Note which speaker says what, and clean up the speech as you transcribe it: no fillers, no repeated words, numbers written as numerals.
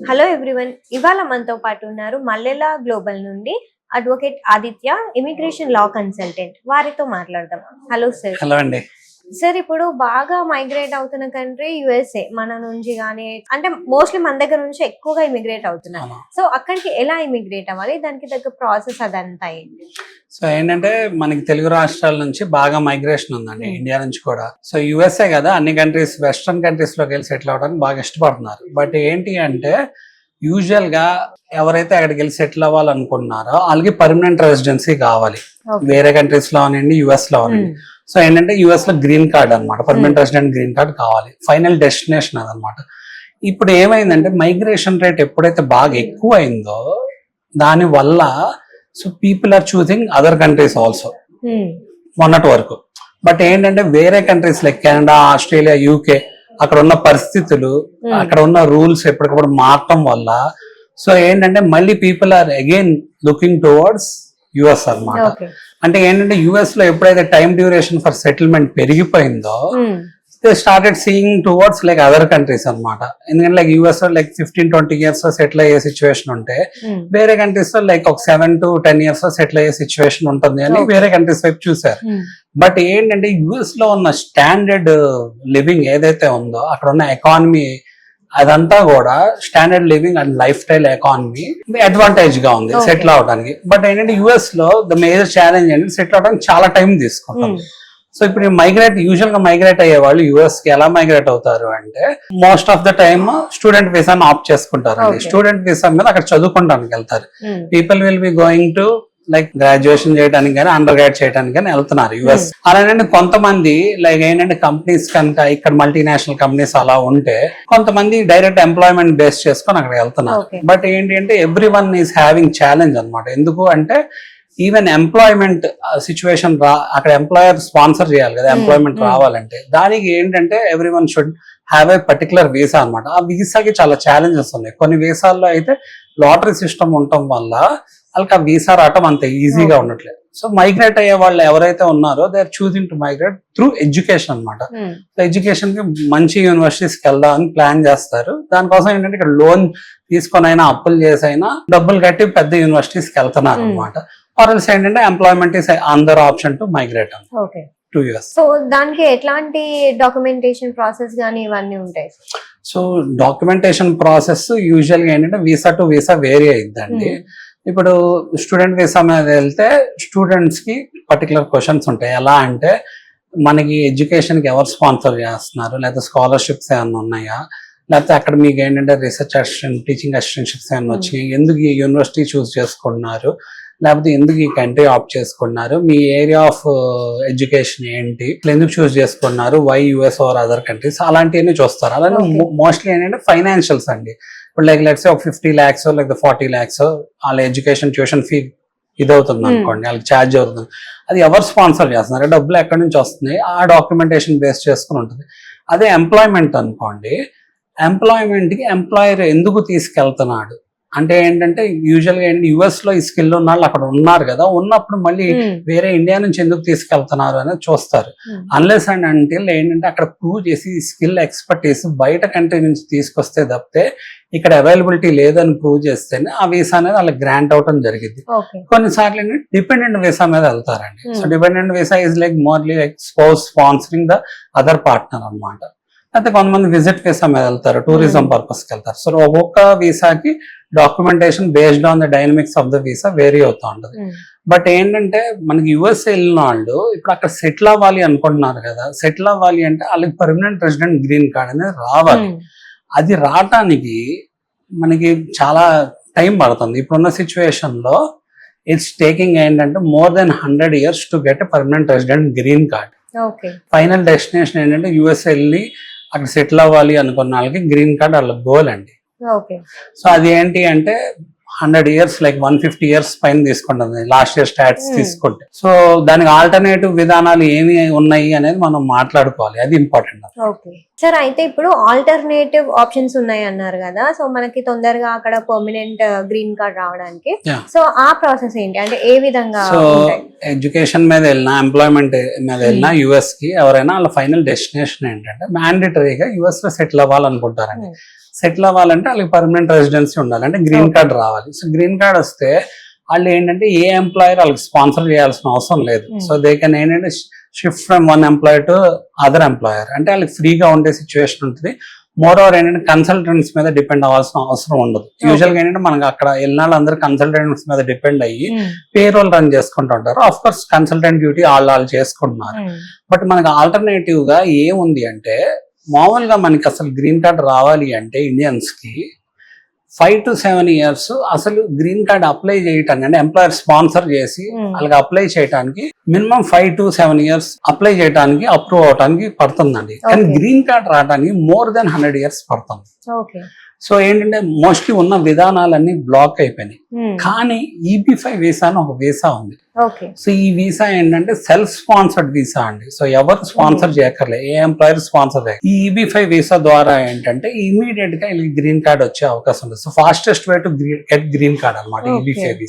Speaker 1: Hello everyone, ఇవాళ మనతో పాటు ఉన్నారు మల్లెల గ్లోబల్ నుండి అడ్వకేట్ ఆదిత్య, ఇమిగ్రేషన్ లా కన్సల్టెంట్. వారితో మాట్లాడదాం. Hello sir.
Speaker 2: హలో అండి.
Speaker 1: సార్, ఇప్పుడు బాగా మైగ్రేట్ అవుతున్న కంట్రీ యుఎస్ఏ. మన నుంచి కానీ అంటే మోస్ట్లీ మన దగ్గర నుంచి ఎక్కువగా ఇమిగ్రేట్ అవుతున్నారు. సో అక్కడికి ఎలా ఇమిగ్రేట్ అవ్వాలి, దానికి తగ్గ ప్రాసెస్ అదంతా ఏంటి?
Speaker 2: సో ఏంటంటే మనకి తెలుగు రాష్ట్రాల నుంచి బాగా మైగ్రేషన్ ఉందండి, ఇండియా నుంచి కూడా. సో యుఎస్ఏ కదా, అన్ని కంట్రీస్ వెస్ట్రన్ కంట్రీస్ లోకి వెళ్ళి సెటిల్ అవడానికి బాగా ఇష్టపడుతున్నారు. బట్ ఏంటి అంటే యూజువల్ గా ఎవరైతే అక్కడికి వెళ్ళి సెటిల్ అవ్వాలనుకుంటున్నారో వాళ్ళకి పర్మనెంట్ రెసిడెన్సీ కావాలి, వేరే కంట్రీస్ లో అవనండి, యుఎస్ లో అవనండి. సో ఏంటంటే యుఎస్ లో గ్రీన్ కార్డ్ అనమాట, పర్మనెంట్ రెసిడెంట్ గ్రీన్ కార్డ్ కావాలి. ఫైనల్ డెస్టినేషన్ అదనమాట. ఇప్పుడు ఏమైందంటే మైగ్రేషన్ రేట్ ఎప్పుడైతే బాగా ఎక్కువ అయిందో దాని వల్ల so people are choosing other countries also మొన్నటి వరకు. బట్ ఏంటంటే వేరే countries like Canada, Australia, UK అక్కడ ఉన్న పరిస్థితులు, అక్కడ ఉన్న రూల్స్ ఎప్పటికప్పుడు మారటం వల్ల సో ఏంటంటే మళ్ళీ people are again looking towards US అన్నమాట. అంటే ఏంటంటే యుఎస్ లో ఎప్పుడైతే టైం డ్యూరేషన్ ఫర్ సెటిల్మెంట్ పెరిగిపోయిందో they started seeing towards like other countries అనమాట. ఎందుకంటే లైక్ యుఎస్ లో లైక్ 15-20 years లో సెటిల్ అయ్యే సిచ్యువేషన్ ఉంటే వేరే కంట్రీస్ లో లైక్ ఒక 7 to 10 years లో సెటిల్ అయ్యే సిచ్యువేషన్ ఉంటుంది అని వేరే కంట్రీస్ వైపు చూసారు. బట్ ఏంటంటే యుఎస్ లో ఉన్న స్టాండర్డ్ లివింగ్ ఏదైతే ఉందో, అక్కడ ఉన్న ఎకానమీ అదంతా కూడా standard living and life style economy advantage గా ఉంది సెటిల్ అవడానికి. బట్ ఏంటంటే యుఎస్ లో ద మేజర్ ఛాలెంజ్ ఏంటంటే సెటిల్ అవడానికి చాలా టైం తీసుకుంటుంది. సో ఇప్పుడు యూజువల్ గా మైగ్రేట్ అయ్యే వాళ్ళు యుఎస్ కి ఎలా మైగ్రేట్ అవుతారు అంటే most of the time student వీసాను ఆప్ట్ చేసుకుంటారు. స్టూడెంట్ వీసా మీద అక్కడ చదువుకోవడానికి వెళ్తారు. People will be going to like graduation చేయడానికి కానీ అండర్ గ్రాడ్ చేయడానికి కానీ వెళ్తున్నారు యుఎస్. అలానే కొంతమంది లైక్ ఏంటంటే కంపెనీస్ కనుక ఇక్కడ మల్టీనేషనల్ కంపెనీస్ అలా ఉంటే కొంతమంది డైరెక్ట్ ఎంప్లాయ్మెంట్ బేస్ చేసుకొని అక్కడ వెళ్తున్నారు. బట్ ఏంటి అంటే every one is having challenge అనమాట. ఎందుకు అంటే ఈవెన్ ఎంప్లాయ్మెంట్ సిచ్యువేషన్ అక్కడ ఎంప్లాయర్ స్పాన్సర్ చేయాలి కదా ఎంప్లాయ్మెంట్ రావాలంటే. దానికి ఏంటంటే every one should have a particular visa అనమాట. ఆ వీసాకి చాలా ఛాలెంజెస్ ఉన్నాయి. కొన్ని వీసాల్లో అయితే లాటరీ సిస్టమ్ ఉండటం వల్ల వాళ్ళకి ఆ వీసా రావటం అంత ఈజీగా ఉండట్లేదు. సో మైగ్రేట్ అయ్యే వాళ్ళు ఎవరైతే ఉన్నారో they are choosing to migrate through education అనమాట. సో ఎడ్యుకేషన్ కి మంచి యూనివర్సిటీస్కి వెళ్దామని ప్లాన్ చేస్తారు. దానికోసం ఏంటంటే ఇక్కడ లోన్ తీసుకొని అయినా అప్పులు చేసి అయినా డబ్బులు కట్టి పెద్ద యూనివర్సిటీస్కి వెళ్తున్నారు అనమాట. ఆర్ఎల్స్ ఏంటంటే ఎంప్లాయ్మెంట్ ఈస్ అందర్ option to migrate to US.
Speaker 1: So దానికి ఎట్లాంటి డాక్యుమెంటేషన్ ప్రాసెస్ గానీ ఇవన్నీ ఉంటాయి?
Speaker 2: సో డాక్యుమెంటేషన్ ప్రాసెస్ యూజువల్ గా ఏంటంటే వీసా టు వీసా వేరీ అయిద్దండి. ఇప్పుడు స్టూడెంట్ వీసా మీద వెళ్తే స్టూడెంట్స్ కి పర్టికులర్ క్వశ్చన్స్ ఉంటాయి. ఎలా అంటే మనకి ఎడ్యుకేషన్ కి ఎవరు స్పాన్సర్ చేస్తున్నారు, లేకపోతే స్కాలర్షిప్స్ ఏమైనా ఉన్నాయా, లేకపోతే అక్కడ మీకు ఏంటంటే రీసెర్చ్ అసిస్టెంట్, టీచింగ్ అసిస్టెంట్షిప్స్ ఏమైనా వచ్చినాయి, ఎందుకు ఈ యూనివర్సిటీ చూస్ చేసుకున్నారు, లేకపోతే ఎందుకు ఈ కంట్రీ ఆప్ట్ చేసుకున్నారు, మీ ఏరియా ఆఫ్ ఎడ్యుకేషన్ ఏంటి, ఎందుకు చూస్ చేసుకున్నారు, why US or other countries, అలాంటివన్నీ చూస్తారు. అలానే మోస్ట్లీ ఏంటంటే ఫైనాన్షియల్స్ అండి. ఇప్పుడు లైక్ లెట్స్ ఒక 50 lakhs లేకపోతే 40 lakhs వాళ్ళ ఎడ్యుకేషన్ ట్యూషన్ ఫీ ఇదవుతుంది అనుకోండి, వాళ్ళకి ఛార్జ్ అవుతుంది. అది ఎవరు స్పాన్సర్ చేస్తున్నారు, డబ్బులు ఎక్కడి నుంచి వస్తున్నాయి, ఆ డాక్యుమెంటేషన్ బేస్ చేసుకుని ఉంటుంది. అదే ఎంప్లాయ్మెంట్ అనుకోండి, ఎంప్లాయ్మెంట్ కి ఎంప్లాయర్ ఎందుకు తీసుకెళ్తున్నాడు అంటే ఏంటంటే యూజువల్ గా యుఎస్ లో ఈ స్కిల్ ఉన్న వాళ్ళు అక్కడ ఉన్నారు కదా, ఉన్నప్పుడు మళ్ళీ వేరే ఇండియా నుంచి ఎందుకు తీసుకెళ్తున్నారు అనేది చూస్తారు. అన్లెస్ అండ్ అంటిల్ ఏంటంటే అక్కడ ప్రూవ్ చేసి స్కిల్ ఎక్స్పర్టీస్ బయట కంట్రీ నుంచి తీసుకొస్తే తప్పితే ఇక్కడ అవైలబిలిటీ లేదని ప్రూవ్ చేస్తేనే ఆ వీసా అనేది వాళ్ళకి గ్రాంట్ అవటం జరిగింది. కొన్నిసార్లు ఏంటంటే డిపెండెంట్ వీసా మీద వెళ్తారండి. So dependent visa is like morely like spouse sponsoring the other partner అనమాట. అయితే కొంతమంది విజిట్ వీసా మీద వెళ్తారు, టూరిజం పర్పస్కి వెళ్తారు. సో ఒక్కొక్క వీసాకి documentation based on the dynamics of the visa vary అవుతూ ఉంటుంది. బట్ ఏంటంటే మనకి యుఎస్ వెళ్ళిన వాళ్ళు ఇప్పుడు అక్కడ సెటిల్ అవ్వాలి అనుకుంటున్నారు కదా, సెటిల్ అవ్వాలి అంటే వాళ్ళకి పర్మనెంట్ రెసిడెంట్ గ్రీన్ కార్డ్ అనేది రావాలి. అది రావటానికి మనకి చాలా టైం పడుతుంది. ఇప్పుడున్న సిచ్యువేషన్ లో ఇట్స్ టేకింగ్ ఏంటంటే more than 100 years to get a permanent resident green card. Final destination ఏంటంటే యుఎస్ వెళ్ళి అక్కడ సెటిల్ అవ్వాలి అనుకున్న వాళ్ళకి గ్రీన్ కార్డ్ వాళ్ళ గోల్ అండి. సో అది ఏంటి అంటే 100 years లైక్ 150 years పైన తీసుకుంటుంది లాస్ట్ ఇయర్ స్టాట్స్ తీసుకుంటే. సో దానికి ఆల్టర్నేటివ్ విధానాలు ఏమి ఉన్నాయి అనేది మనం మాట్లాడుకోవాలి, అది ఇంపార్టెంట్.
Speaker 1: ఓకే సార్, అయితే ఇప్పుడు ఆల్టర్నేటివ్ ఆప్షన్స్ ఉన్నాయి అన్నారు కదా, సో మనకి తొందరగా అక్కడ పర్మనెంట్ గ్రీన్ కార్డ్ రావడానికి సో ఆ ప్రాసెస్ ఏంటి అంటే ఏ విధంగా?
Speaker 2: సో ఎడ్యుకేషన్ మీద వెళ్ళినా, ఎంప్లాయ్మెంట్ మీద వెళ్ళినా యుఎస్ కి ఎవరైనా వాళ్ళ ఫైనల్ డెస్టినేషన్ ఏంటంటే మ్యాండేటరీగా యుఎస్ లో సెటిల్ అవ్వాలనుకుంటారండి. సెటిల్ అవ్వాలంటే వాళ్ళకి పర్మనెంట్ రెసిడెన్సీ ఉండాలి, అంటే గ్రీన్ కార్డ్ రావాలి. సో గ్రీన్ కార్డ్ వస్తే వాళ్ళు ఏంటంటే ఏ ఎంప్లాయర్ వాళ్ళకి స్పాన్సర్ చేయాల్సిన అవసరం లేదు. సో దే కెన్ ఏంటంటే shift from one employer to other employer, అంటే వాళ్ళకి ఫ్రీగా ఉండే సిచ్యువేషన్ ఉంటుంది. మోర్ ఓవర్ ఏంటంటే కన్సల్టెంట్స్ మీద డిపెండ్ అవ్వాల్సిన అవసరం ఉండదు. యూజువల్ గా ఏంటంటే మనకి అక్కడ వెళ్ళిన అందరూ కన్సల్టెంట్స్ మీద డిపెండ్ అయ్యి పేరోల్ రన్ చేసుకుంటూ ఉంటారు. ఆఫ్ కోర్స్ కన్సల్టెంట్ డ్యూటీ వాళ్ళు చేసుకుంటున్నారు. బట్ మనకి ఆల్టర్నేటివ్ గా ఏముంది అంటే, మామూలుగా మనకి అసలు గ్రీన్ కార్డ్ రావాలి అంటే ఇండియన్స్ కి 5 to 7 years అసలు గ్రీన్ కార్డ్ అప్లై చేయటానికి, అంటే ఎంప్లాయర్ స్పాన్సర్ చేసి వాళ్ళకి అప్లై చేయడానికి మినిమం 5 to 7 years అప్లై చేయడానికి, అప్రూవ్ అవడానికి పడుతుందండి. కానీ గ్రీన్ కార్డ్ రావడానికి మోర్ దెన్ 100 years పడుతుంది. సో ఏంటంటే మోస్ట్లీ ఉన్న విధానాలన్నీ బ్లాక్ అయిపోయినాయి. కానీ EB-5 వీసా అని ఒక వీసా ఉంది. సో ఈ వీసా ఏంటంటే సెల్ఫ్ స్పాన్సర్డ్ వీసా అండి. సో ఎవరు స్పాన్సర్ చేయక్కర్లే, ఏ ఎంప్లాయర్ స్పాన్సర్ చేయరు. ఈ EB-5 వీసా ద్వారా ఏంటంటే ఇమీడియట్ గా గ్రీన్ కార్డ్ వచ్చే అవకాశం ఉంది. So fastest way to get green card అనమాట EB-5 వీసా.